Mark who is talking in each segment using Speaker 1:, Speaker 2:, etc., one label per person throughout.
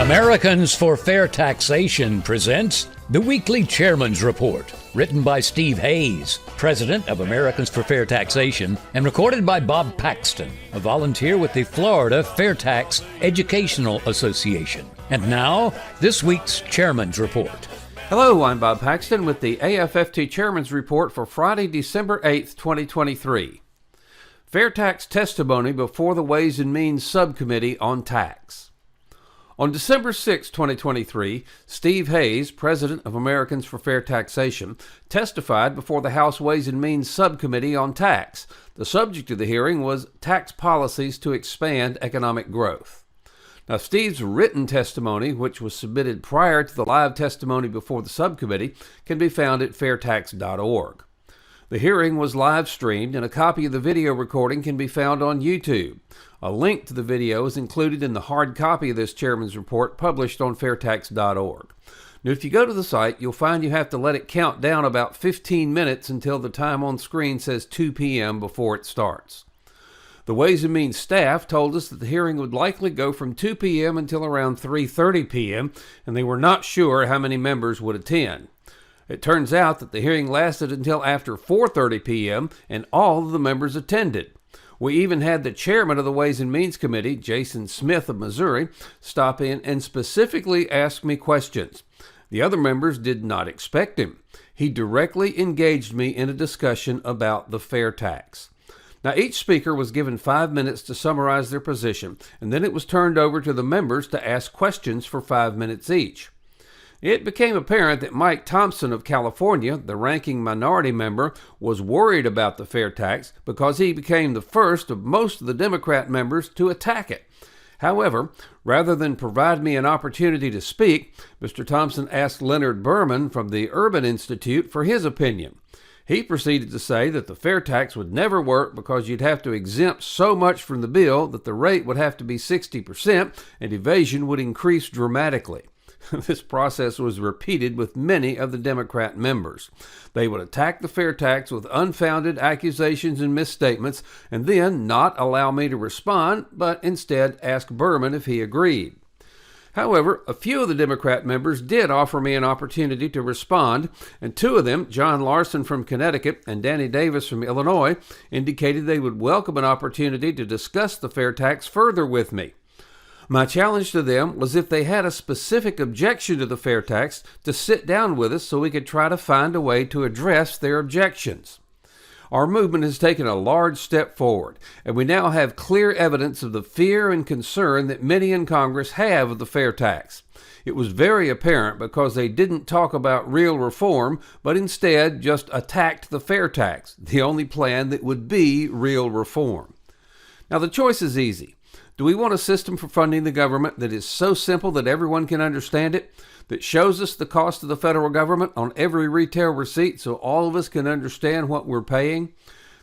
Speaker 1: Americans for Fair Taxation presents the Weekly Chairman's Report, written by Steve Hayes, President of Americans for Fair Taxation, and recorded by Bob Paxton, a volunteer with the Florida FAIRtax Educational Association. And now, this week's Chairman's Report.
Speaker 2: Hello, I'm Bob Paxton with the AFFT Chairman's Report for Friday, December 8th, 2023. FAIRtax testimony before the Ways and Means Subcommittee on Tax. On December 6, 2023, Steve Hayes, President of Americans for Fair Taxation, testified before the House Ways and Means Subcommittee on Tax. The subject of the hearing was tax policies to expand economic growth. Now, Steve's written testimony, which was submitted prior to the live testimony before the subcommittee, can be found at fairtax.org. The hearing was live streamed, and a copy of the video recording can be found on YouTube. A link to the video is included in the hard copy of this Chairman's Report published on fairtax.org. Now, if you go to the site, you'll find you have to let it count down about 15 minutes until the time on screen says 2 p.m. before it starts. The Ways and Means staff told us that the hearing would likely go from 2 p.m. until around 3:30 p.m., and they were not sure how many members would attend. It turns out that the hearing lasted until after 4:30 p.m., and all of the members attended. We even had the chairman of the Ways and Means Committee, Jason Smith of Missouri, stop in and specifically ask me questions. The other members did not expect him. He directly engaged me in a discussion about the fair tax. Now, each speaker was given 5 minutes to summarize their position, and then it was turned over to the members to ask questions for 5 minutes each. It became apparent that Mike Thompson of California, the ranking minority member, was worried about the fair tax because he became the first of most of the Democrat members to attack it. However, rather than provide me an opportunity to speak, Mr. Thompson asked Leonard Berman from the Urban Institute for his opinion. He proceeded to say that the fair tax would never work because you'd have to exempt so much from the bill that the rate would have to be 60% and evasion would increase dramatically. This process was repeated with many of the Democrat members. They would attack the fair tax with unfounded accusations and misstatements and then not allow me to respond, but instead ask Berman if he agreed. However, a few of the Democrat members did offer me an opportunity to respond, and two of them, John Larson from Connecticut and Danny Davis from Illinois, indicated they would welcome an opportunity to discuss the fair tax further with me. My challenge to them was if they had a specific objection to the fair tax, to sit down with us so we could try to find a way to address their objections. Our movement has taken a large step forward, and we now have clear evidence of the fear and concern that many in Congress have of the fair tax. It was very apparent because they didn't talk about real reform, but instead just attacked the fair tax, the only plan that would be real reform. Now, the choice is easy. Do we want a system for funding the government that is so simple that everyone can understand it, that shows us the cost of the federal government on every retail receipt so all of us can understand what we're paying,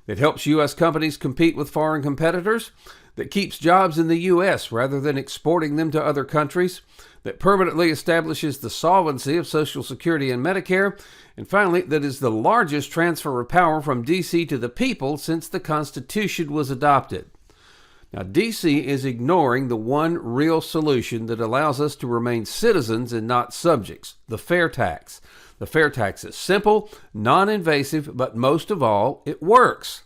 Speaker 2: that helps U.S. companies compete with foreign competitors, that keeps jobs in the U.S. rather than exporting them to other countries, that permanently establishes the solvency of Social Security and Medicare, and finally, that is the largest transfer of power from D.C. to the people since the Constitution was adopted? Now, D.C. is ignoring the one real solution that allows us to remain citizens and not subjects, the fair tax. The fair tax is simple, non-invasive, but most of all, it works.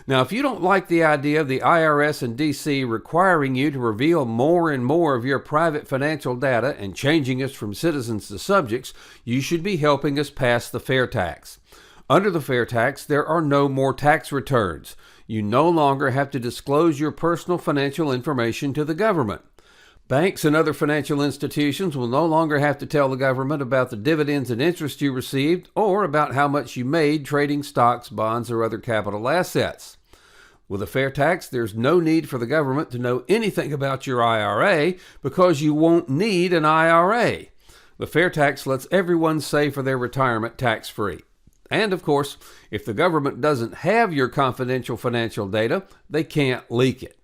Speaker 2: Now, if you don't like the idea of the IRS and D.C. requiring you to reveal more and more of your private financial data and changing us from citizens to subjects, you should be helping us pass the fair tax. Under the fair tax, there are no more tax returns. You no longer have to disclose your personal financial information to the government. Banks and other financial institutions will no longer have to tell the government about the dividends and interest you received or about how much you made trading stocks, bonds, or other capital assets. With a fair tax, there's no need for the government to know anything about your IRA because you won't need an IRA. The fair tax lets everyone save for their retirement tax-free. And, of course, if the government doesn't have your confidential financial data, they can't leak it.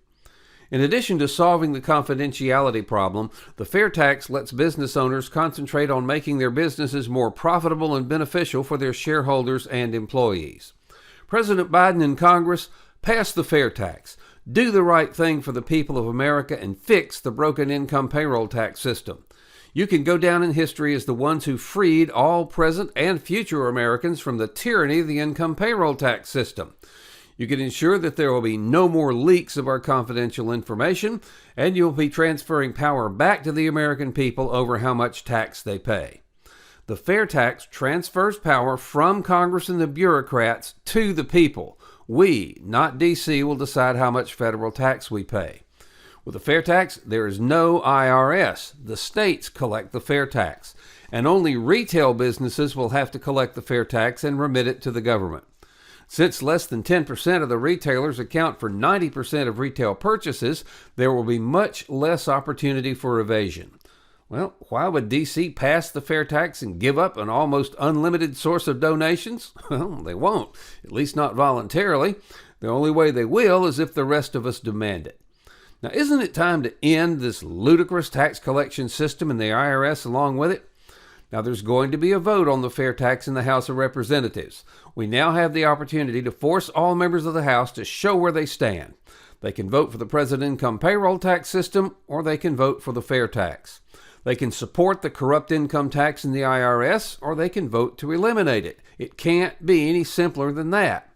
Speaker 2: In addition to solving the confidentiality problem, the fair tax lets business owners concentrate on making their businesses more profitable and beneficial for their shareholders and employees. President Biden and Congress passed the fair tax. Do the right thing for the people of America and fix the broken income payroll tax system. You can go down in history as the ones who freed all present and future Americans from the tyranny of the income payroll tax system. You can ensure that there will be no more leaks of our confidential information, and you'll be transferring power back to the American people over how much tax they pay. The FAIRtax transfers power from Congress and the bureaucrats to the people. We, not D.C., will decide how much federal tax we pay. With the FAIRtax, there is no IRS. The states collect the FAIRtax, and only retail businesses will have to collect the FAIRtax and remit it to the government. Since less than 10% of the retailers account for 90% of retail purchases, there will be much less opportunity for evasion. Well, why would D.C. pass the FAIRtax and give up an almost unlimited source of donations? Well, they won't, at least not voluntarily. The only way they will is if the rest of us demand it. Now, isn't it time to end this ludicrous tax collection system and the IRS along with it? Now, there's going to be a vote on the FAIRtax in the House of Representatives. We now have the opportunity to force all members of the House to show where they stand. They can vote for the present income payroll tax system, or they can vote for the FAIRtax. They can support the corrupt income tax in the IRS, or they can vote to eliminate it. It can't be any simpler than that.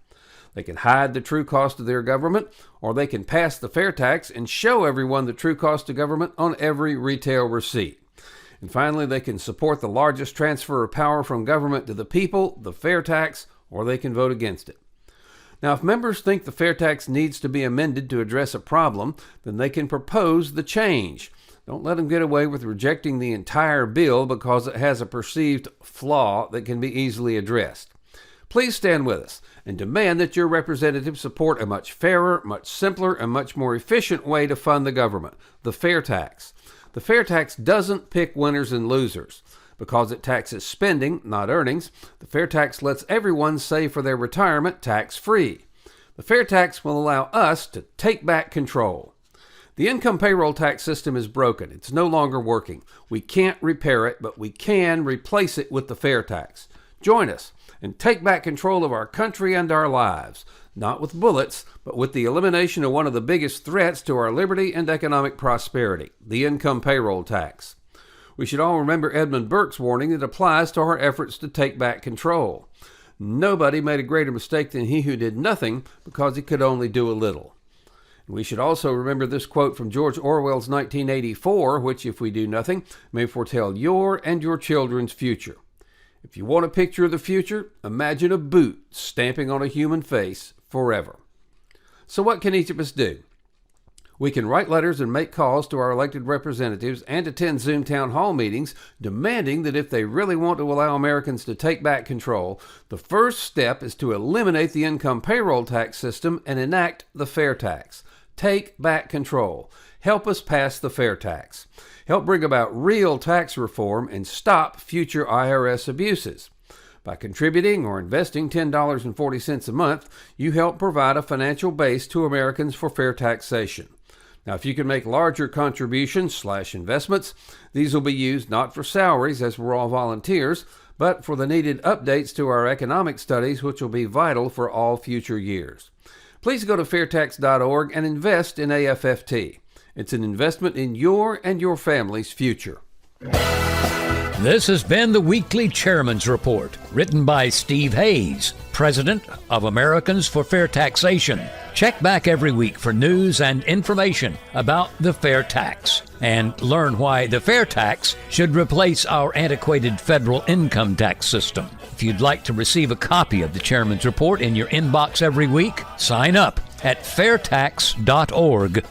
Speaker 2: They can hide the true cost of their government, or they can pass the FAIRtax and show everyone the true cost of government on every retail receipt. And finally, they can support the largest transfer of power from government to the people, the FAIRtax, or they can vote against it. Now, if members think the FAIRtax needs to be amended to address a problem, then they can propose the change. Don't let them get away with rejecting the entire bill because it has a perceived flaw that can be easily addressed. Please stand with us and demand that your representatives support a much fairer, much simpler, and much more efficient way to fund the government, the FAIRtax. The FAIRtax doesn't pick winners and losers. Because it taxes spending, not earnings, the FAIRtax lets everyone save for their retirement tax-free. The FAIRtax will allow us to take back control. The income payroll tax system is broken. It's no longer working. We can't repair it, but we can replace it with the FAIRtax. Join us and take back control of our country and our lives, not with bullets, but with the elimination of one of the biggest threats to our liberty and economic prosperity, the income payroll tax. We should all remember Edmund Burke's warning that applies to our efforts to take back control. Nobody made a greater mistake than he who did nothing because he could only do a little. We should also remember this quote from George Orwell's 1984, which, if we do nothing, may foretell your and your children's future. If you want a picture of the future, imagine a boot stamping on a human face forever. So what can each of us do? We can write letters and make calls to our elected representatives and attend Zoom town hall meetings demanding that if they really want to allow Americans to take back control, the first step is to eliminate the income payroll tax system and enact the FAIRtax. Take back control. Help us pass the FAIRtax. Help bring about real tax reform and stop future IRS abuses. By contributing or investing $10.40 a month, you help provide a financial base to Americans for fair taxation. Now, if you can make larger contributions/investments, these will be used not for salaries, as we're all volunteers, but for the needed updates to our economic studies, which will be vital for all future years. Please go to FAIRtax.org and invest in AFFT. It's an investment in your and your family's future.
Speaker 1: This has been the Weekly Chairman's Report, written by Steve Hayes, President of Americans for Fair Taxation. Check back every week for news and information about the fair tax, and learn why the fair tax should replace our antiquated federal income tax system. If you'd like to receive a copy of the Chairman's Report in your inbox every week, sign up at FAIRtax.org.